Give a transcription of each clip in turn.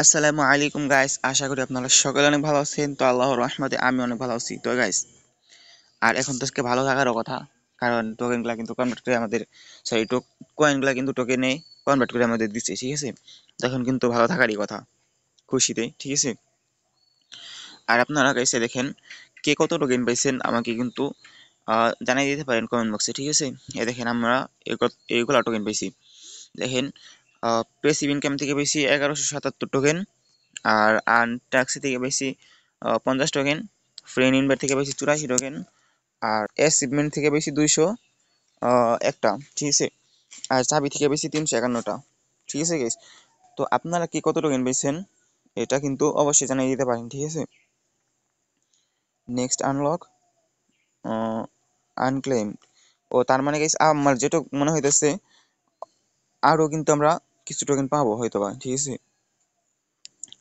আসসালামু আলাইকুম গাইস, আশা করি আপনারা সকলে অনেক ভালো আছেন। তো আল্লাহর রহমতে আমি অনেক ভালো আছি। তো গাইস, আর এখন তো আজকে ভালো থাকারও কথা, কারণ টোকেনগুলা কিন্তু কনভার্ট করে আমাদের, সরি, কয়েনগুলা কিন্তু টোকেনে কনভার্ট করে আমাদের দিচ্ছে, ঠিক আছে। তো এখন কিন্তু ভালো থাকারই কথা, খুশিতে, ঠিক আছে। আর আপনারা গাইসে দেখেন কে কত টোকেন পাইছেন আমাকে কিন্তু জানাই দিতে পারেন কমেন্ট বক্সে, ঠিক আছে। দেখেন আমরা এইগুলা টোকেন পাইছি। দেখেন, প্রেসিভ ইনকাম থেকে পেয়েছি 1177 টোকেন, আর আর্ন ট্যাক্সি থেকে পেয়েছি 50 টোকেন, ফ্রেন্ড ইনভাইট থেকে পেয়েছি 84 টোকেন, আর অ্যাচিভমেন্ট থেকে পেয়েছি 200 একটা, ঠিক আছে। আর চাবি থেকে পেয়েছি 351টা, ঠিক আছে গাইস। তো আপনারা কি কত টোকেন পেয়েছেন এটা কিন্তু অবশ্যই জানিয়ে দিতে পারেন, ঠিক আছে। নেক্সট আনলক আনক্লেম, ও তার মানে গাইস আমার যেটা মনে হইতেছে আরও কিন্তু আমরা কিছু টোকেন পাবো হয়তোবা, ঠিক আছে।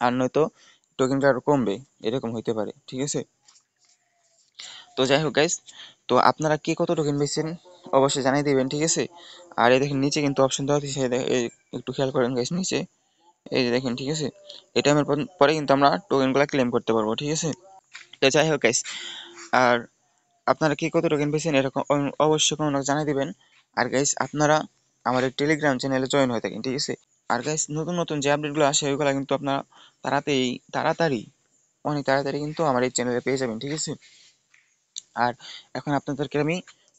আর নয়তো টোকেনটা আরো কমবে, এরকম হইতে পারে, ঠিক আছে। তো যাই হোক গাইস, তো আপনারা কে কত টোকেন পেয়েছেন অবশ্যই জানিয়ে দিবেন, ঠিক আছে। আর এই দেখেন নিচে কিন্তু অপশন দেওয়া আছে, একটু খেয়াল করেন গাইস নিচে, এই যে দেখেন, ঠিক আছে। এই টাইমের পরে কিন্তু আমরা টোকেনগুলো ক্লেম করতে পারবো, ঠিক আছে। তো যাই হোক গাইস, আর আপনারা কে কত টোকেন পেয়েছেন এরকম অবশ্যই কোনো জানিয়ে দিবেন। আর গাইস আপনারা আমাদের টেলিগ্রাম চ্যানেলে জয়েন হয়ে থাকেন, ঠিক আছে। আর গাইস নতুন নতুন যে আপডেটগুলো আসে ওইগুলো কিন্তু আপনারা তাড়াতাড়ি অনেক তাড়াতাড়ি কিন্তু আমার এই চ্যানেলে পেয়ে যাবেন, ঠিক আছে। আর এখন আপনাদেরকে আমি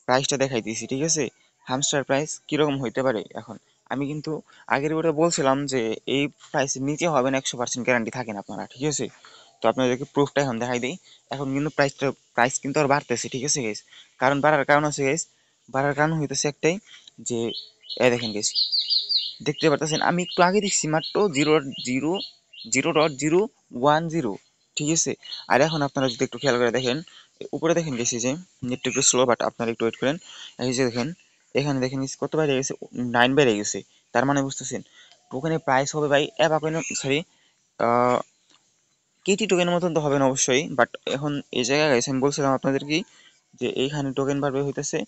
প্রাইসটা দেখাই দিয়েছি, ঠিক আছে। হামস্টার প্রাইস কিরকম হইতে পারে এখন। আমি কিন্তু আগের ভিডিওতে বলছিলাম যে এই প্রাইসের নিচে হবে না, 100% গ্যারান্টি থাকেন আপনারা, ঠিক আছে। তো আপনাদেরকে প্রুফটা এখন দেখাই দিই। এখন কিন্তু প্রাইস কিন্তু আর বাড়তেছে, ঠিক আছে গাইস। কারণ বাড়ার কারণ আছে গাইস, বাড়ার কারণ হইতেছে একটাই, যে এই দেখেন গাইস, দেখতে পারতেছেন আমি একটু আগে দেখছি মাত্র 0.010, ঠিক আছে। আর এখন আপনারা যদি একটু খেয়াল করে দেখেন, উপরে দেখেন গেছি যে নেটটা একটু স্লো, বাট আপনারা একটু ওয়েট করেন। এই যে দেখেন, এখানে দেখেন কত বেড়ে গেছে, 9 বেড়ে গেছে। তার মানে বুঝতেছেন টোকেনের প্রাইস হবে ভাই এবা কইন, সরি, কেটি টোকেনের মতন তো হবে না অবশ্যই, বাট এখন এই জায়গায় গাইস আমি বলছিলাম আপনাদের কি, যে এইখানে টোকেন বাড়বে হইতেছে,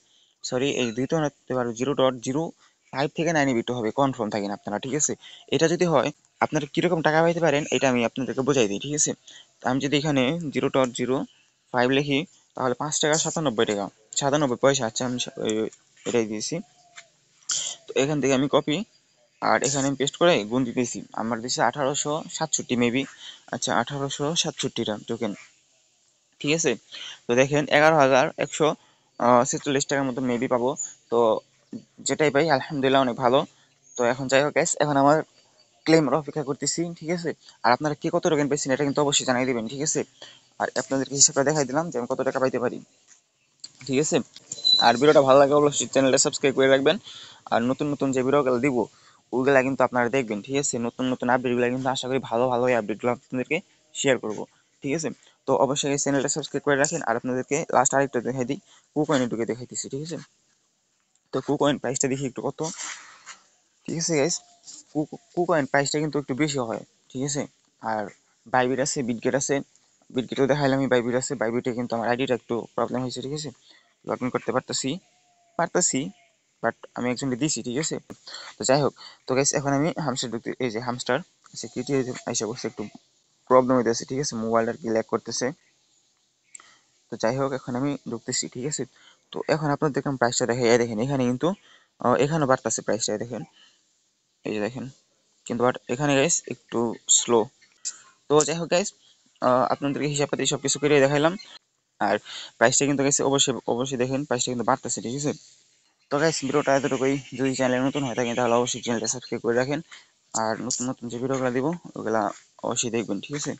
সরি, এই দ্বিতীয় হতে পারবে 0.05 থেকে 9 বিট হবে, কনফার্ম থাকেন আপনারা, ঠিক আছে। এটা যদি হয় আপনারা কিরকম টাকা পাইতে পারেন এটা আমি আপনাদেরকে বোঝাই দিই, ঠিক আছে। তো আমি যদি এখানে 0.05 লিখি, তাহলে 5 টাকা 97 টাকা 97 পয়সা, আচ্ছা আমি এটাই দিয়েছি। তো এখান থেকে আমি কপি, আর এখানে আমি পেস্ট করে গুণ দিতেছি, আমার দিচ্ছে 1867 মেবি, আচ্ছা 1867টা টোকেন, ঠিক আছে। তো দেখেন 11,146 টাকার মতো মেবি পাবো। তো যেটাই পাই আলহামদুলিল্লাহ অনেক ভালো। তো এখন যাই হোক guys, এখন আমার ক্লেমের অপেক্ষা করতেছি, ঠিক আছে। আর আপনারা কে কত টোকেন পাইছেন এটা কিন্তু অবশ্যই জানিয়ে দিবেন, ঠিক আছে। আর আপনাদেরকে হিসাবটা দেখাই দিলাম যে আমি কত টাকা পাইতে পারি, ঠিক আছে। আর ভিডিওটা ভালো লাগে অবশ্যই চ্যানেলটা সাবস্ক্রাইব করে রাখবেন। আর নতুন নতুন যে ভিডিওগুলো দিব ওইগুলা কিন্তু আপনারা দেখবেন, ঠিক আছে। নতুন নতুন আপডেটগুলো কিন্তু আশা করি ভালো ভালো এই আপডেটগুলো আপনাদেরকে শেয়ার করব, ঠিক আছে। তো অবশ্যই এই চ্যানেলটা সাবস্ক্রাইব করে রাখেন। আর আপনাদেরকে লাস্ট আরেকটা দেখাই দিই, কুকয়েনে ঢুকে দেখাইতেছি, ঠিক আছে। তো কুকয়েন প্রাইসটা দেখি একটু কত, ঠিক আছে গাইস। কুকয়েন প্রাইসটা কিন্তু একটু বেশি হয়, ঠিক আছে। আর বাইবিট আছে, বিটগেট আছে, বিটগেটও দেখাইলাম, আমি বাইবিট আছে, বাইবিটে কিন্তু আমার আইডিটা একটু প্রবলেম হয়েছে, ঠিক আছে। লগ ইন করতে পারতেছি, বাট আমি একজনকে দিছি, ঠিক আছে। তো যাই হোক, তো গাইস এখন আমি হামস্টার ঢুকতে, এই যে হামস্টার সিকিউরিটি এসে বসে, একটু প্রবলেম হইতেছে, ঠিক আছে, মোবাইলটা কি ল্যাগ করতেছে। তো যাই হোক এখন আমি ঢুকতেছি, ঠিক আছে। তো এখন আপনাদের দেখেন প্রাইসটা দেখে, এই দেখেন এখানে কিন্তু এখানে বাড়তেছে প্রাইসটা, দেখেন, এই যে দেখেন, কিন্তু বাট এখানে গাইস একটু স্লো। তো যাই হোক গাইস, আপনাদেরকে হিসাবপাতি সব কিছু করে দেখাইলাম। আর প্রাইসটা কিন্তু গাইস অবশ্যই অবশ্যই দেখেন প্রাইসটা কিন্তু বাড়তেছে, ঠিক আছে। তো গাইস ভিডিওটা এতটুকুই, যদি চ্যানেলে নতুন হয়ে থাকেন তাহলে অবশ্যই চ্যানেলটা সাবস্ক্রাইব করে রাখেন। আর নতুন নতুন যে ভিডিওগুলো দিব ওগুলা অবশ্যই দেখবেন, ঠিক আছে।